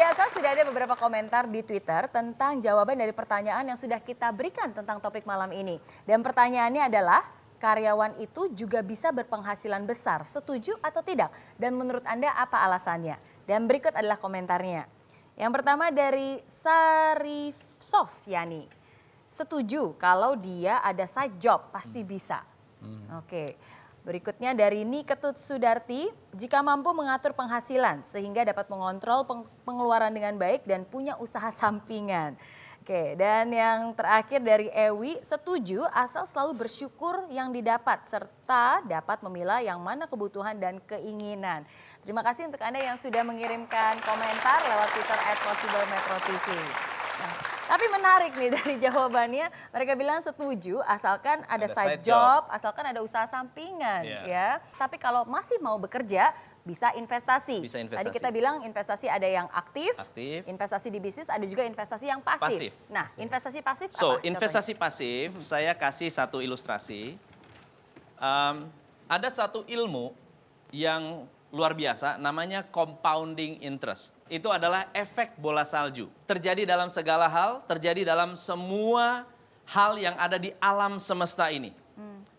pemirsa, sudah ada beberapa komentar di Twitter tentang jawaban dari pertanyaan yang sudah kita berikan tentang topik malam ini. Dan pertanyaannya adalah, karyawan itu juga bisa berpenghasilan besar, setuju atau tidak? Dan menurut Anda apa alasannya? Dan berikut adalah komentarnya. Yang pertama dari Sarifsof Yani. Setuju kalau dia ada side job, pasti bisa. Oke. Berikutnya dari Niketut Sudarti, jika mampu mengatur penghasilan sehingga dapat mengontrol pengeluaran dengan baik dan punya usaha sampingan. Oke, dan yang terakhir dari Ewi, setuju asal selalu bersyukur yang didapat serta dapat memilah yang mana kebutuhan dan keinginan. Terima kasih untuk Anda yang sudah mengirimkan komentar lewat Twitter @possiblemetrotv. Nah, tapi menarik nih dari jawabannya, mereka bilang setuju asalkan ada side job, asalkan ada usaha sampingan ya. Tapi kalau masih mau bekerja bisa investasi. Tadi kita bilang investasi ada yang aktif, investasi di bisnis, ada juga investasi yang pasif. Nah, investasi pasif apa? Investasi pasif, saya kasih satu ilustrasi. Ada satu ilmu yang luar biasa, namanya compounding interest. Itu adalah efek bola salju. Terjadi dalam segala hal, terjadi dalam semua hal yang ada di alam semesta ini.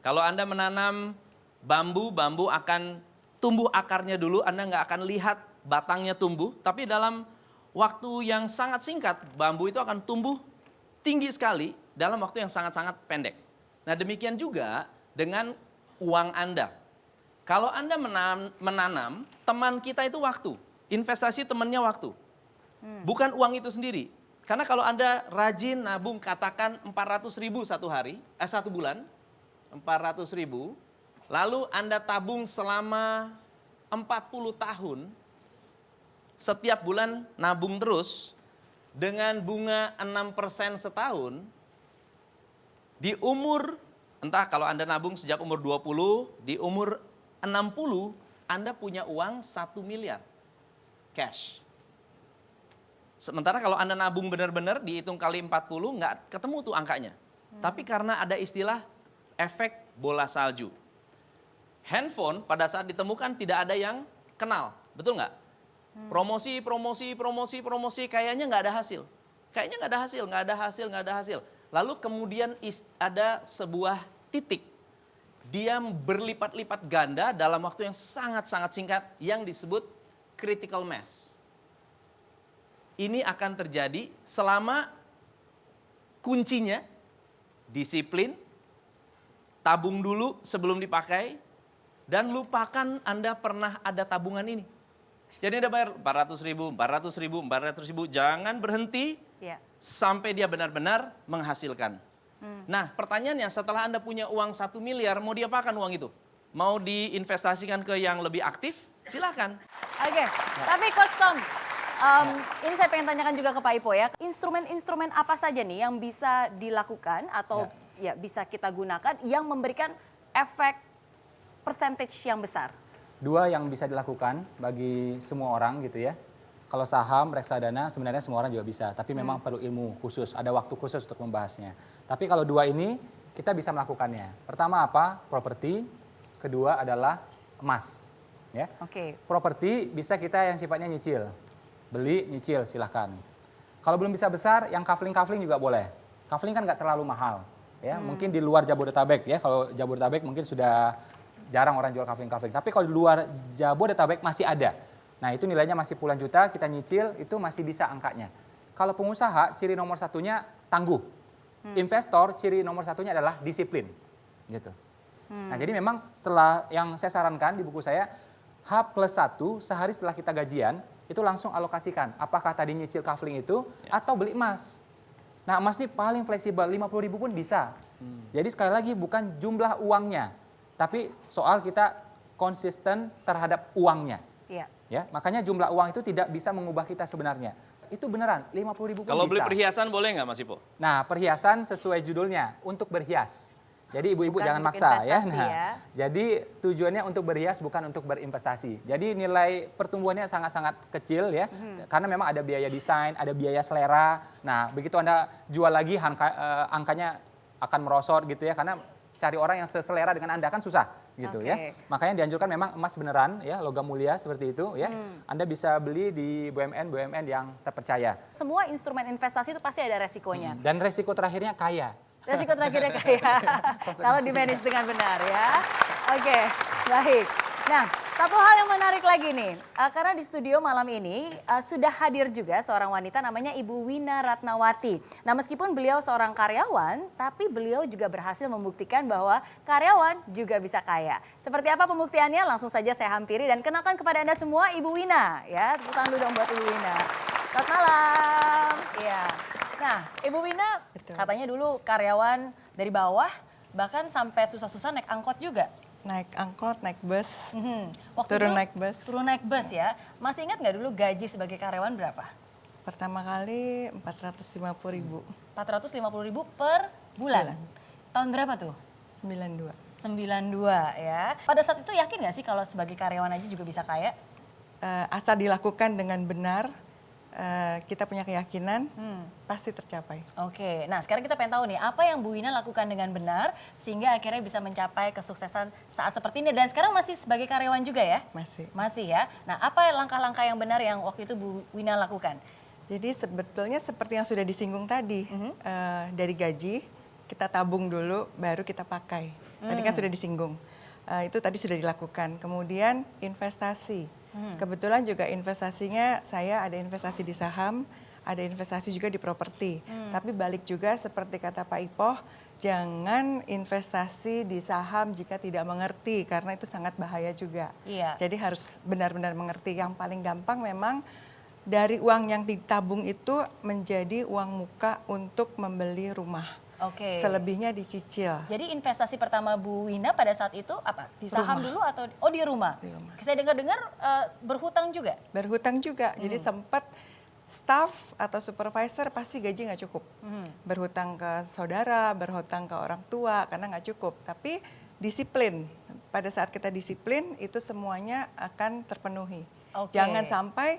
Kalau Anda menanam bambu, bambu akan tumbuh akarnya dulu, Anda nggak akan lihat batangnya tumbuh, tapi dalam waktu yang sangat singkat, bambu itu akan tumbuh tinggi sekali dalam waktu yang sangat-sangat pendek. Nah, demikian juga dengan uang Anda. Kalau Anda menanam, teman kita itu waktu. Investasi temannya waktu. Bukan uang itu sendiri. Karena kalau Anda rajin nabung, katakan 400.000 satu bulan, 400.000, lalu Anda tabung selama 40 tahun, setiap bulan nabung terus, dengan bunga 6% setahun, di umur, entah kalau Anda nabung sejak umur 20, di umur 60, Anda punya uang 1 miliar cash. Sementara kalau Anda nabung benar-benar dihitung kali 40, nggak ketemu tuh angkanya. Tapi karena ada istilah efek bola salju. Handphone pada saat ditemukan tidak ada yang kenal, betul nggak? Promosi, kayaknya nggak ada hasil. Nggak ada hasil. Lalu kemudian ada sebuah titik. Dia berlipat-lipat ganda dalam waktu yang sangat-sangat singkat yang disebut critical mass. Ini akan terjadi selama kuncinya disiplin, tabung dulu sebelum dipakai, dan lupakan Anda pernah ada tabungan ini. Jadi Anda bayar 400.000, jangan berhenti sampai dia benar-benar menghasilkan. Nah, pertanyaannya setelah Anda punya uang 1 miliar, mau diapakan uang itu? Mau diinvestasikan ke yang lebih aktif? Silakan. Oke, tapi Coach Tom, ini saya pengen tanyakan juga ke Pak Ipo ya. Instrumen-instrumen apa saja nih yang bisa dilakukan atau bisa kita gunakan yang memberikan efek percentage yang besar? Dua yang bisa dilakukan bagi semua orang gitu ya. Kalau saham, reksadana sebenarnya semua orang juga bisa, tapi memang perlu ilmu khusus, ada waktu khusus untuk membahasnya. Tapi kalau dua ini kita bisa melakukannya. Pertama apa? Properti, kedua adalah emas. Ya. Properti bisa kita yang sifatnya nyicil, beli nyicil silahkan. Kalau belum bisa besar, yang kafling-kafling juga boleh. Kafling kan nggak terlalu mahal, ya. Mungkin di luar Jabodetabek ya. Kalau Jabodetabek mungkin sudah jarang orang jual kafling-kafling. Tapi kalau di luar Jabodetabek masih ada. Nah, itu nilainya masih puluhan juta, kita nyicil, itu masih bisa angkanya. Kalau pengusaha, ciri nomor satunya tangguh. Investor, ciri nomor satunya adalah disiplin. Gitu. Nah, jadi memang setelah yang saya sarankan di buku saya, H+1, sehari setelah kita gajian, itu langsung alokasikan. Apakah tadi nyicil kafling itu, atau beli emas. Nah, emas ini paling fleksibel, 50.000 pun bisa. Jadi sekali lagi bukan jumlah uangnya, tapi soal kita konsisten terhadap uangnya. Ya, makanya jumlah uang itu tidak bisa mengubah kita sebenarnya. Itu beneran, 50.000 pun bisa. Kalau beli perhiasan boleh nggak Mas Ipo? Nah, perhiasan sesuai judulnya, untuk berhias. Jadi ibu-ibu jangan maksa ya. Nah, jadi tujuannya untuk berhias bukan untuk berinvestasi. Jadi nilai pertumbuhannya sangat-sangat kecil ya. Karena memang ada biaya desain, ada biaya selera. Nah, begitu Anda jual lagi angkanya akan merosot gitu ya. Karena cari orang yang seselera dengan Anda kan susah gitu ya. Makanya dianjurkan memang emas beneran ya, logam mulia seperti itu ya. Anda bisa beli di BUMN yang terpercaya. Semua instrumen investasi itu pasti ada resikonya. Dan resiko terakhirnya kaya. Resiko terakhirnya kaya. Kalau di manage dengan benar ya. Oke, baik. Nah, satu hal yang menarik lagi nih, karena di studio malam ini sudah hadir juga seorang wanita namanya Ibu Wina Ratnawati. Nah, meskipun beliau seorang karyawan, tapi beliau juga berhasil membuktikan bahwa karyawan juga bisa kaya. Seperti apa pembuktiannya? Langsung saja saya hampiri dan kenalkan kepada Anda semua Ibu Wina. Ya, tepuk tangan dulu dong buat Ibu Wina. Selamat malam. Iya. Nah, Ibu Wina katanya dulu karyawan dari bawah, bahkan sampai susah-susah naik angkot juga. Naik angkot, naik bus, Waktu turun itu naik bus. Turun naik bus ya. Masih ingat nggak dulu gaji sebagai karyawan berapa? Pertama kali 450.000. 450.000 per bulan. Tahun berapa tuh? 92. 92 ya. Pada saat itu yakin nggak sih kalau sebagai karyawan aja juga bisa kaya? Asal dilakukan dengan benar, kita punya keyakinan, pasti tercapai. Oke, nah sekarang kita pengen tahu nih apa yang Bu Wina lakukan dengan benar sehingga akhirnya bisa mencapai kesuksesan saat seperti ini dan sekarang masih sebagai karyawan juga ya? Masih. Masih ya. Nah apa langkah-langkah yang benar yang waktu itu Bu Wina lakukan? Jadi sebetulnya seperti yang sudah disinggung tadi, dari gaji kita tabung dulu, baru kita pakai. Tadi kan sudah disinggung. Itu tadi sudah dilakukan. Kemudian investasi. Kebetulan juga investasinya saya ada investasi di saham, ada investasi juga di properti. Tapi balik juga seperti kata Pak Ipoh, jangan investasi di saham jika tidak mengerti karena itu sangat bahaya juga. Iya. Jadi harus benar-benar mengerti. Yang paling gampang memang dari uang yang ditabung itu menjadi uang muka untuk membeli rumah. Oke. Selebihnya dicicil. Jadi investasi pertama Bu Wina pada saat itu apa? Di saham dulu atau di rumah? Di rumah. Saya dengar-dengar berhutang juga. Berhutang juga, jadi sempat staff atau supervisor pasti gaji nggak cukup. Berhutang ke saudara, berhutang ke orang tua karena nggak cukup. Tapi disiplin, pada saat kita disiplin itu semuanya akan terpenuhi. Oke. Jangan sampai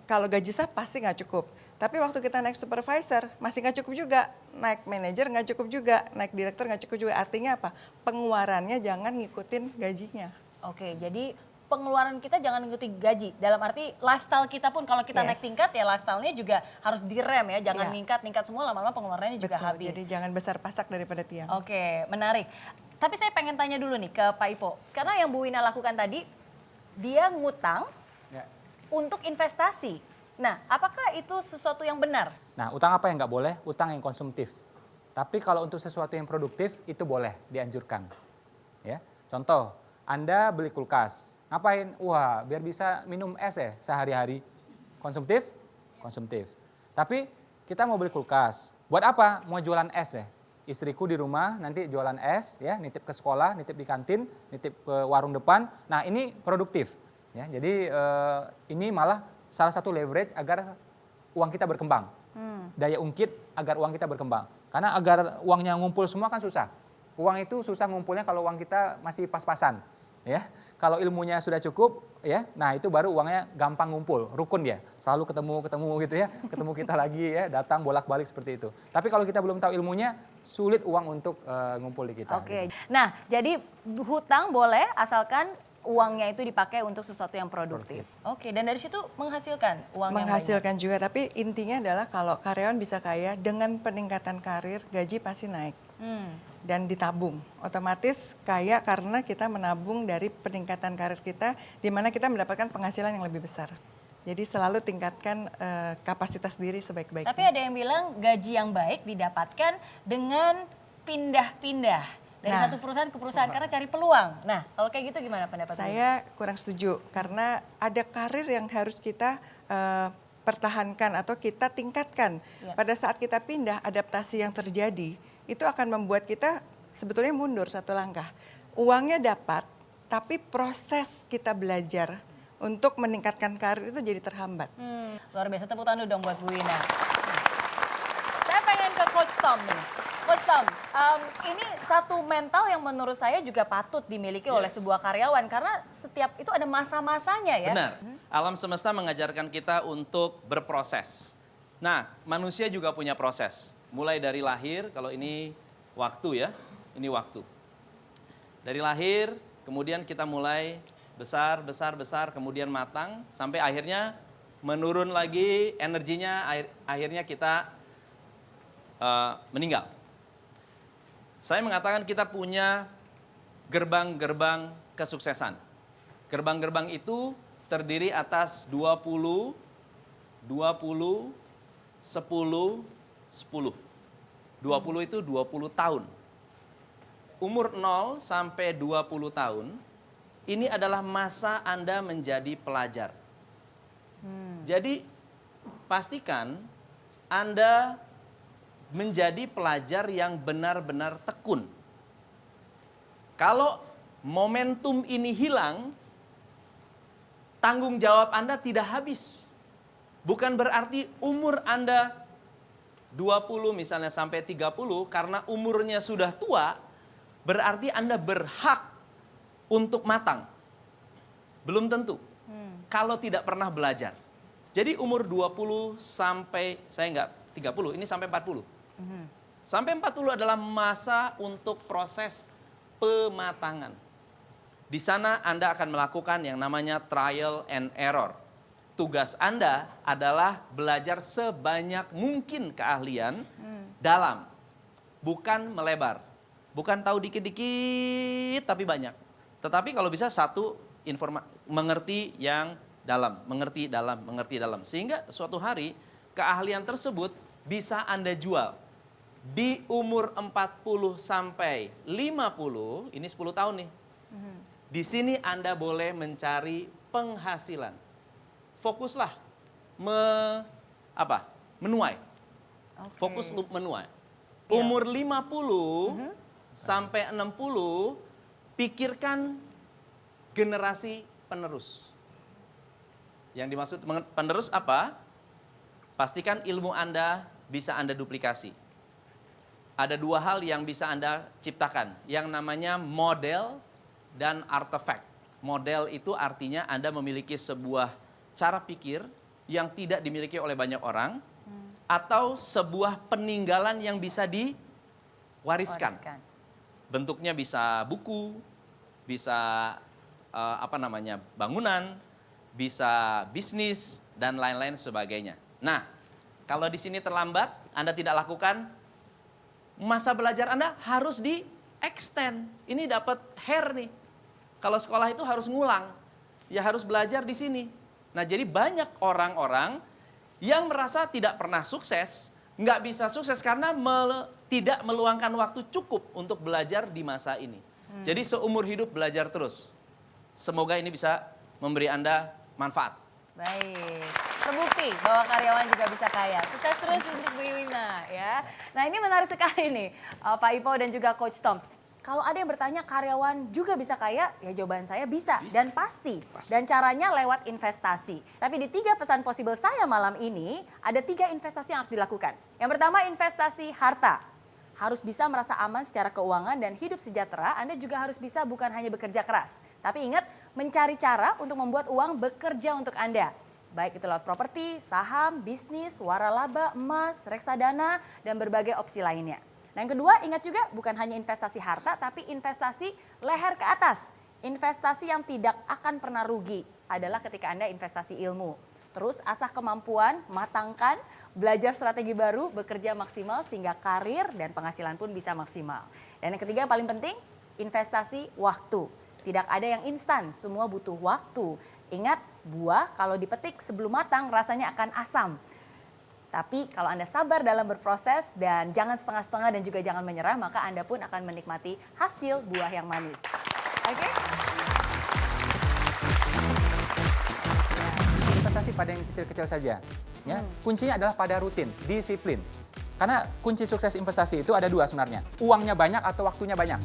kalau gaji sah pasti nggak cukup. Tapi waktu kita naik supervisor masih nggak cukup juga, naik manajer nggak cukup juga, naik direktur nggak cukup juga. Artinya apa? Pengeluarannya jangan ngikutin gajinya. Oke, jadi pengeluaran kita jangan mengikuti gaji. Dalam arti lifestyle kita pun kalau kita naik tingkat ya lifestyle-nya juga harus direm ya. Jangan ningkat-ningkat semua lama-lama pengeluarannya juga Betul, habis. jadi jangan besar pasak daripada tiang. Oke, menarik. Tapi saya pengen tanya dulu nih ke Pak Ipo. Karena yang Bu Wina lakukan tadi, dia ngutang untuk investasi. Nah, apakah itu sesuatu yang benar? Nah, utang apa yang nggak boleh? Utang yang konsumtif. Tapi kalau untuk sesuatu yang produktif, itu boleh, dianjurkan. Ya, contoh, Anda beli kulkas. Ngapain? Wah, biar bisa minum es ya sehari-hari. Konsumtif? Konsumtif. Tapi kita mau beli kulkas. Buat apa? Mau jualan es ya. Istriku di rumah nanti jualan es, ya, nitip ke sekolah, nitip di kantin, nitip ke warung depan. Nah, ini produktif. Ya, jadi ini malah salah satu leverage agar uang kita berkembang. Daya ungkit agar uang kita berkembang. Karena agar uangnya ngumpul semua kan susah. Uang itu susah ngumpulnya kalau uang kita masih pas-pasan. Ya, kalau ilmunya sudah cukup, ya, nah itu baru uangnya gampang ngumpul, rukun ya, selalu ketemu gitu ya, ketemu kita lagi ya, datang bolak-balik seperti itu. Tapi kalau kita belum tahu ilmunya, sulit uang untuk ngumpul di kita. Oke, nah jadi hutang boleh asalkan uangnya itu dipakai untuk sesuatu yang produktif. Oke, dan dari situ menghasilkan uang yang Menghasilkan juga, tapi intinya adalah kalau karyawan bisa kaya dengan peningkatan karir, gaji pasti naik. Dan ditabung, otomatis kaya karena kita menabung dari peningkatan karir kita, di mana kita mendapatkan penghasilan yang lebih besar. Jadi selalu tingkatkan kapasitas diri sebaik-baiknya. Tapi ada yang bilang gaji yang baik didapatkan dengan pindah-pindah dari satu perusahaan ke perusahaan karena cari peluang. Nah, kalau kayak gitu gimana pendapat Saya kurang setuju karena ada karir yang harus kita pertahankan atau kita tingkatkan. Pada saat kita pindah, adaptasi yang terjadi itu akan membuat kita sebetulnya mundur satu langkah. Uangnya dapat, tapi proses kita belajar untuk meningkatkan karir itu jadi terhambat. Luar biasa, tepuk tangan dong buat Bu Wina. Saya pengen ke Coach Tom nih. Coach Tom, ini satu mental yang menurut saya juga patut dimiliki oleh sebuah karyawan. Karena setiap itu ada masa-masanya ya. Benar, alam semesta mengajarkan kita untuk berproses. Nah, manusia juga punya proses. Mulai dari lahir, kalau ini waktu ya, Ini waktu. Dari lahir, kemudian kita mulai besar, kemudian matang, sampai akhirnya menurun lagi energinya, akhirnya kita meninggal. Saya mengatakan kita punya gerbang-gerbang kesuksesan. Gerbang-gerbang itu terdiri atas 20, 10, 10. 20 itu 20 tahun. Umur 0 sampai 20 tahun, ini adalah masa Anda menjadi pelajar. Jadi pastikan Anda menjadi pelajar yang benar-benar tekun. Kalau momentum ini hilang, tanggung jawab Anda tidak habis. Bukan berarti umur Anda 20 misalnya sampai 30, karena umurnya sudah tua, berarti Anda berhak untuk matang. Belum tentu. Kalau tidak pernah belajar. Jadi umur 20 sampai, saya enggak 30, ini sampai 40. Sampai 40 adalah masa untuk proses pematangan. Di sana Anda akan melakukan yang namanya trial and error. Tugas Anda adalah belajar sebanyak mungkin keahlian dalam, bukan melebar. Bukan tahu dikit-dikit tapi banyak. Tetapi kalau bisa satu mengerti yang dalam, mengerti dalam. Sehingga suatu hari keahlian tersebut bisa Anda jual. Di umur 40 sampai 50, ini 10 tahun nih. Di sini Anda boleh mencari penghasilan. Fokuslah menuai. Fokus menuai. Umur 50 sampai 60, pikirkan generasi penerus. Yang dimaksud penerus apa? Pastikan ilmu Anda bisa Anda duplikasi. Ada dua hal yang bisa Anda ciptakan, yang namanya model dan artefak. Model itu artinya Anda memiliki sebuah cara pikir yang tidak dimiliki oleh banyak orang, atau sebuah peninggalan yang bisa diwariskan. Bentuknya bisa buku, bisa bangunan, bisa bisnis, dan lain-lain sebagainya. Nah, kalau di sini terlambat, Anda tidak lakukan, masa belajar Anda harus di-extend. Ini dapat hair nih. Kalau sekolah itu harus ngulang, ya harus belajar di sini. Nah, jadi banyak orang-orang yang merasa tidak pernah sukses, nggak bisa sukses karena tidak meluangkan waktu cukup untuk belajar di masa ini. Jadi seumur hidup belajar terus. Semoga ini bisa memberi Anda manfaat. Baik, terbukti bahwa karyawan juga bisa kaya. Sukses terus untuk Bu Iwina ya. Nah ini menarik sekali nih Pak Ipo dan juga Coach Tom. Kalau ada yang bertanya karyawan juga bisa kaya, ya jawaban saya bisa. Dan pasti. Dan caranya lewat investasi. Tapi di 3 pesan possible saya malam ini, ada 3 investasi yang harus dilakukan. Yang pertama investasi harta. Harus bisa merasa aman secara keuangan dan hidup sejahtera, Anda juga harus bisa bukan hanya bekerja keras. Tapi ingat, mencari cara untuk membuat uang bekerja untuk Anda. Baik itu lewat properti, saham, bisnis, waralaba, emas, reksadana, dan berbagai opsi lainnya. Nah yang kedua, ingat juga bukan hanya investasi harta, tapi investasi leher ke atas. Investasi yang tidak akan pernah rugi adalah ketika Anda investasi ilmu. Terus asah kemampuan, matangkan, belajar strategi baru, bekerja maksimal sehingga karir dan penghasilan pun bisa maksimal. Dan yang ketiga yang paling penting, investasi waktu. Tidak ada yang instan, semua butuh waktu. Ingat, buah kalau dipetik sebelum matang rasanya akan asam. Tapi kalau Anda sabar dalam berproses dan jangan setengah-setengah dan juga jangan menyerah, maka Anda pun akan menikmati hasil buah yang manis. Oke? Investasi pada yang kecil-kecil saja. Ya, kuncinya adalah pada rutin, disiplin. Karena kunci sukses investasi itu ada 2 sebenarnya. Uangnya banyak atau waktunya banyak.